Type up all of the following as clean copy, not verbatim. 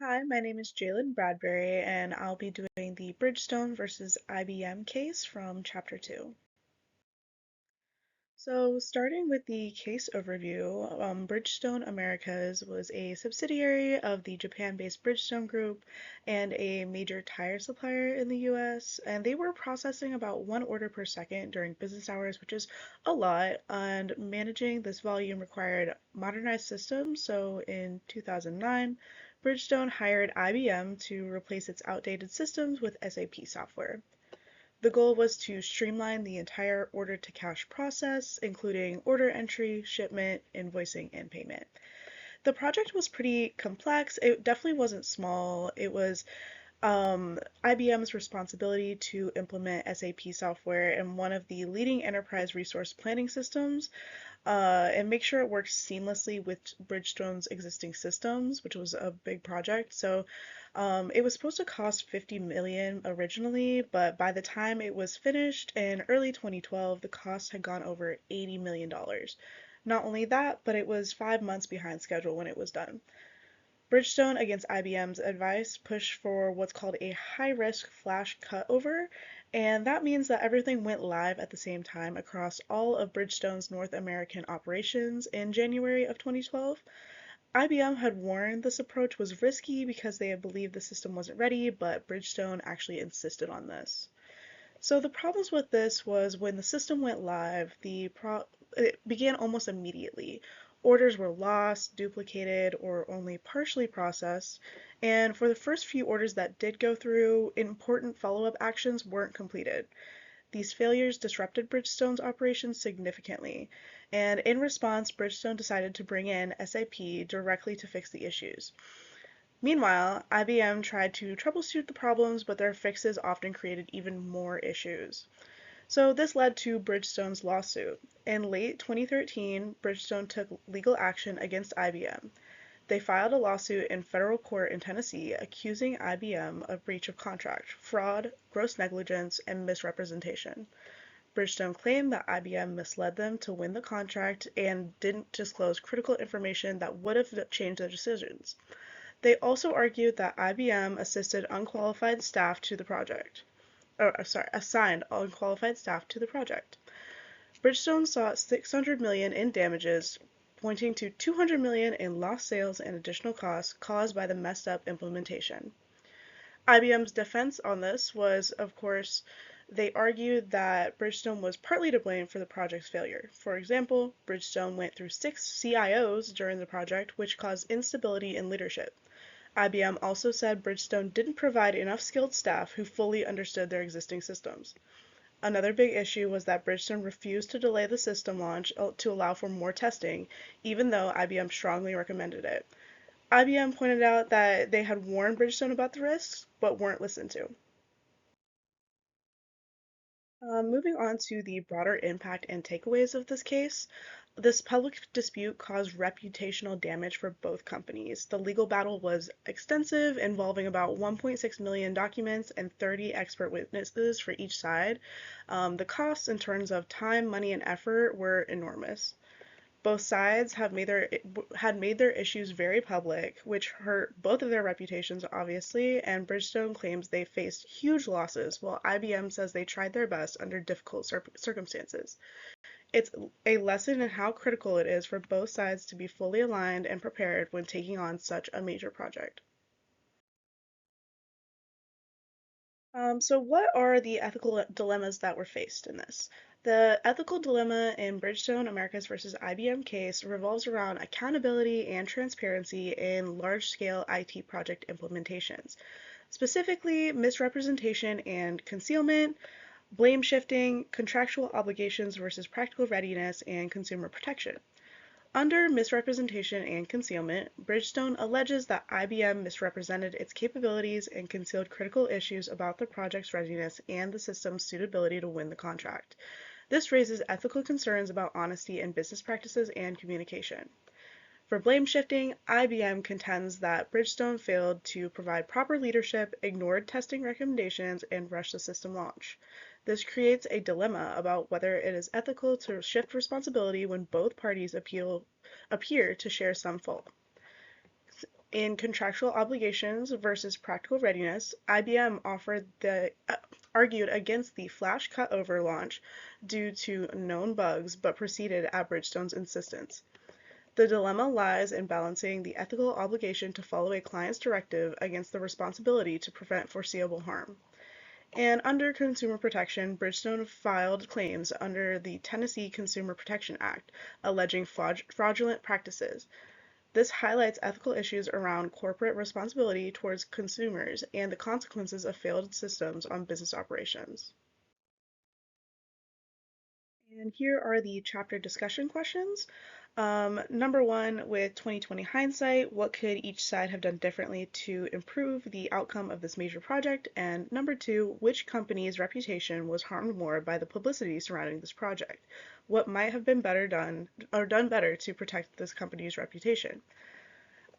Hi, my name is Jalen Bradbury, and I'll be doing the Bridgestone versus IBM case from Chapter 2. So, starting with the case overview, Bridgestone Americas was a subsidiary of the Japan-based Bridgestone Group and a major tire supplier in the US, and they were processing about one order per second during business hours, which is a lot, and managing this volume required modernized systems. So, in 2009, Bridgestone hired IBM to replace its outdated systems with SAP software. The goal was to streamline the entire order to cash process, including order entry, shipment, invoicing, and payment. The project was pretty complex. It definitely wasn't small. It was IBM's responsibility to implement SAP software in one of the leading enterprise resource planning systems and make sure it works seamlessly with Bridgestone's existing systems, which was a big project. So it was supposed to cost 50 million originally, but by the time it was finished in early 2012, the cost had gone over $80 million. Not only that, but it was 5 months behind schedule when it was done. Bridgestone, against IBM's advice, pushed for what's called a high-risk flash cutover, and that means that everything went live at the same time across all of Bridgestone's North American operations in January of 2012. IBM had warned this approach was risky because they had believed the system wasn't ready, but Bridgestone actually insisted on this. So the problems with this was when the system went live, it began almost immediately. Orders were lost, duplicated, or only partially processed, and for the first few orders that did go through, important follow-up actions weren't completed. These failures disrupted Bridgestone's operations significantly, and in response, Bridgestone decided to bring in SAP directly to fix the issues. Meanwhile, IBM tried to troubleshoot the problems, but their fixes often created even more issues. So this led to Bridgestone's lawsuit. In late 2013, Bridgestone took legal action against IBM. They filed a lawsuit in federal court in Tennessee accusing IBM of breach of contract, fraud, gross negligence, and misrepresentation. Bridgestone claimed that IBM misled them to win the contract and didn't disclose critical information that would have changed their decisions. They also argued that IBM assisted unqualified staff to the project, assigned unqualified staff to the project. Bridgestone sought 600 million in damages, pointing to 200 million in lost sales and additional costs caused by the messed up implementation. IBM's defense on this was, of course, they argued that Bridgestone was partly to blame for the project's failure. For example, Bridgestone went through 6 CIOs during the project, which caused instability in leadership. IBM also said Bridgestone didn't provide enough skilled staff who fully understood their existing systems. Another big issue was that Bridgestone refused to delay the system launch to allow for more testing, even though IBM strongly recommended it. IBM pointed out that they had warned Bridgestone about the risks, but weren't listened to. Moving on to the broader impact and takeaways of this case, this public dispute caused reputational damage for both companies. The legal battle was extensive, involving about 1.6 million documents and 30 expert witnesses for each side. The costs in terms of time, money, and effort were enormous. Both sides had made their issues very public, which hurt both of their reputations, obviously, and Bridgestone claims they faced huge losses, while IBM says they tried their best under difficult circumstances. It's a lesson in how critical it is for both sides to be fully aligned and prepared when taking on such a major project. So what are the ethical dilemmas that were faced in this? The ethical dilemma in Bridgestone Americas versus IBM case revolves around accountability and transparency in large-scale IT project implementations, specifically misrepresentation and concealment, blame shifting, contractual obligations versus practical readiness, and consumer protection. Under misrepresentation and concealment, Bridgestone alleges that IBM misrepresented its capabilities and concealed critical issues about the project's readiness and the system's suitability to win the contract. This raises ethical concerns about honesty in business practices and communication. For blame shifting, IBM contends that Bridgestone failed to provide proper leadership, ignored testing recommendations, and rushed the system launch. This creates a dilemma about whether it is ethical to shift responsibility when both parties appear to share some fault. In contractual obligations versus practical readiness, IBM argued against the flash cutover launch due to known bugs, but proceeded at Bridgestone's insistence. The dilemma lies in balancing the ethical obligation to follow a client's directive against the responsibility to prevent foreseeable harm. And under consumer protection, Bridgestone filed claims under the Tennessee Consumer Protection Act, alleging fraudulent practices. This highlights ethical issues around corporate responsibility towards consumers and the consequences of failed systems on business operations. And here are the chapter discussion questions. Number one, with 2020 hindsight, what could each side have done differently to improve the outcome of this major project? And number two, which company's reputation was harmed more by the publicity surrounding this project? What might have been better done or done better to protect this company's reputation?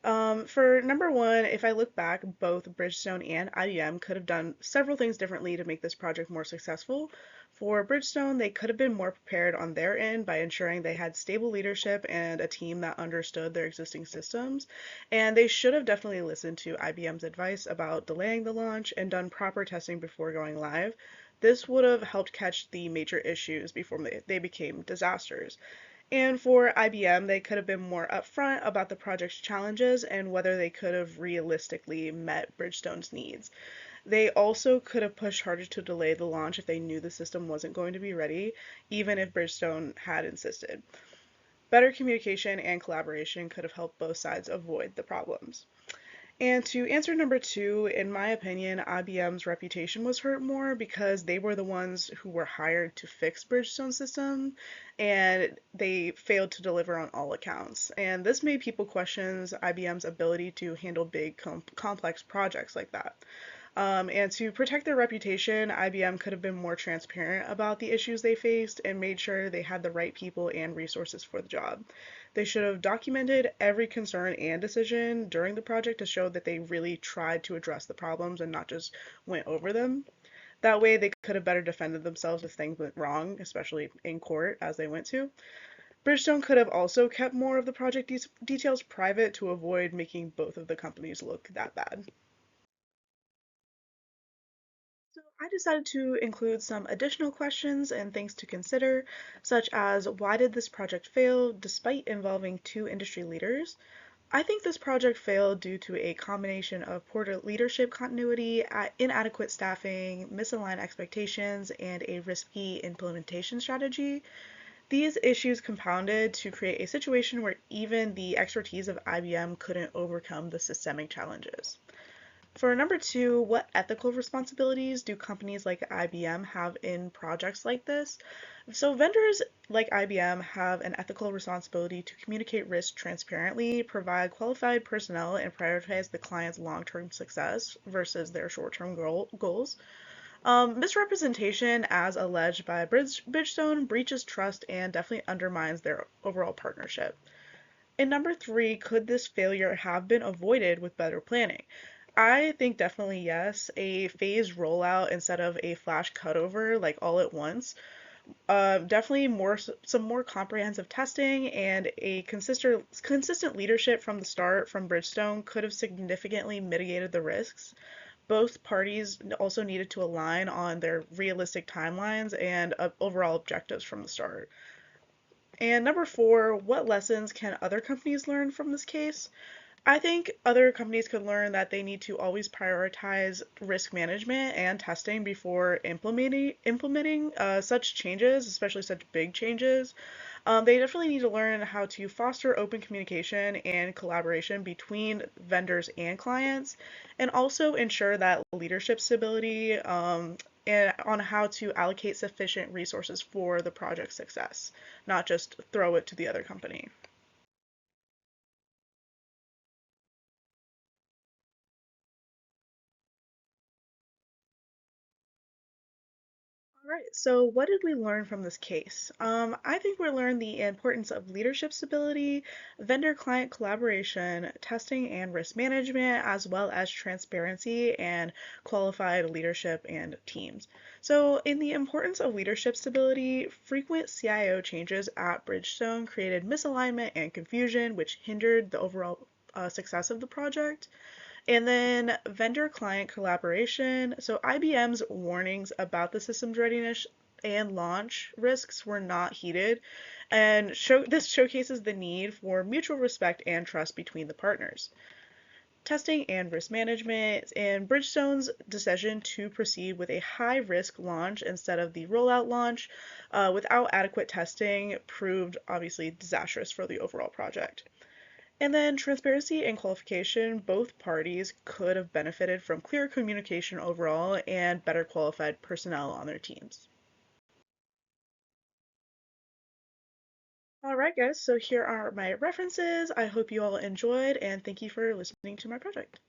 For number one, if I look back, both Bridgestone and IBM could have done several things differently to make this project more successful. For Bridgestone, they could have been more prepared on their end by ensuring they had stable leadership and a team that understood their existing systems. And they should have definitely listened to IBM's advice about delaying the launch and done proper testing before going live. This would have helped catch the major issues before they became disasters. And for IBM, they could have been more upfront about the project's challenges and whether they could have realistically met Bridgestone's needs. They also could have pushed harder to delay the launch if they knew the system wasn't going to be ready, even if Bridgestone had insisted. Better communication and collaboration could have helped both sides avoid the problems. And to answer number two, in my opinion, IBM's reputation was hurt more because they were the ones who were hired to fix Bridgestone system and they failed to deliver on all accounts. And this made people question IBM's ability to handle big, complex projects like that. And to protect their reputation, IBM could have been more transparent about the issues they faced and made sure they had the right people and resources for the job. They should have documented every concern and decision during the project to show that they really tried to address the problems and not just went over them. That way, they could have better defended themselves if things went wrong, especially in court, as they went to. Bridgestone could have also kept more of the project details private to avoid making both of the companies look that bad. So I decided to include some additional questions and things to consider, such as why did this project fail despite involving two industry leaders? I think this project failed due to a combination of poor leadership continuity, inadequate staffing, misaligned expectations, and a risky implementation strategy. These issues compounded to create a situation where even the expertise of IBM couldn't overcome the systemic challenges. For number two, what ethical responsibilities do companies like IBM have in projects like this? So vendors like IBM have an ethical responsibility to communicate risk transparently, provide qualified personnel, and prioritize the client's long-term success versus their short-term goals. Misrepresentation, as alleged by Bridgestone, breaches trust and definitely undermines their overall partnership. And number three, could this failure have been avoided with better planning? I think definitely yes. A phased rollout instead of a flash cutover, like all at once. Definitely some more comprehensive testing and a consistent leadership from the start from Bridgestone could have significantly mitigated the risks. Both parties also needed to align on their realistic timelines and overall objectives from the start. And number four, what lessons can other companies learn from this case? I think other companies could learn that they need to always prioritize risk management and testing before implementing such changes, especially such big changes. They definitely need to learn how to foster open communication and collaboration between vendors and clients, and also ensure that leadership stability and on how to allocate sufficient resources for the project success, not just throw it to the other company. All right, so what did we learn from this case? I think we learned the importance of leadership stability, vendor-client collaboration, testing and risk management, as well as transparency and qualified leadership and teams. So, in the importance of leadership stability, frequent CIO changes at Bridgestone created misalignment and confusion, which hindered the overall success of the project. And then vendor-client collaboration. So IBM's warnings about the system's readiness and launch risks were not heeded, and this showcases the need for mutual respect and trust between the partners. Testing and risk management, and Bridgestone's decision to proceed with a high-risk launch instead of the rollout launch without adequate testing proved obviously disastrous for the overall project. And then transparency and qualification, both parties could have benefited from clear communication overall and better qualified personnel on their teams. All right, guys, so here are my references. I hope you all enjoyed, and thank you for listening to my project.